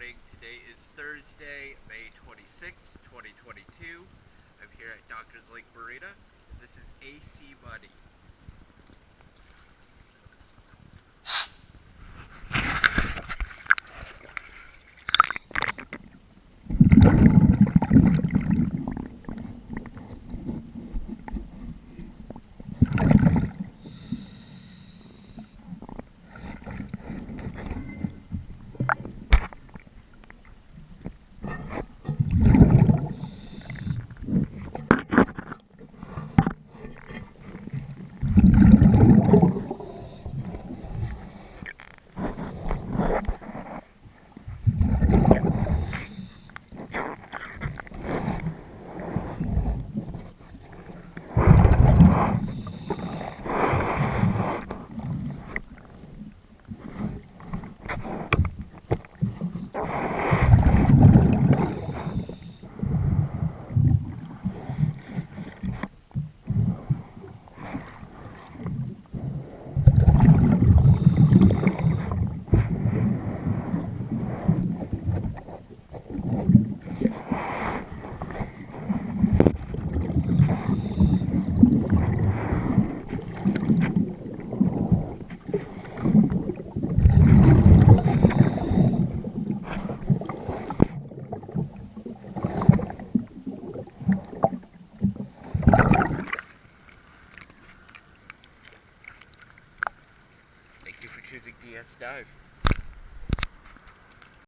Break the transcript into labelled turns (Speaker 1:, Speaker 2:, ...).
Speaker 1: morning. Today is Thursday, May 26, 2022. I'm here at Doctors Lake Marina. This is AC Money. Thank you for choosing DS Dive.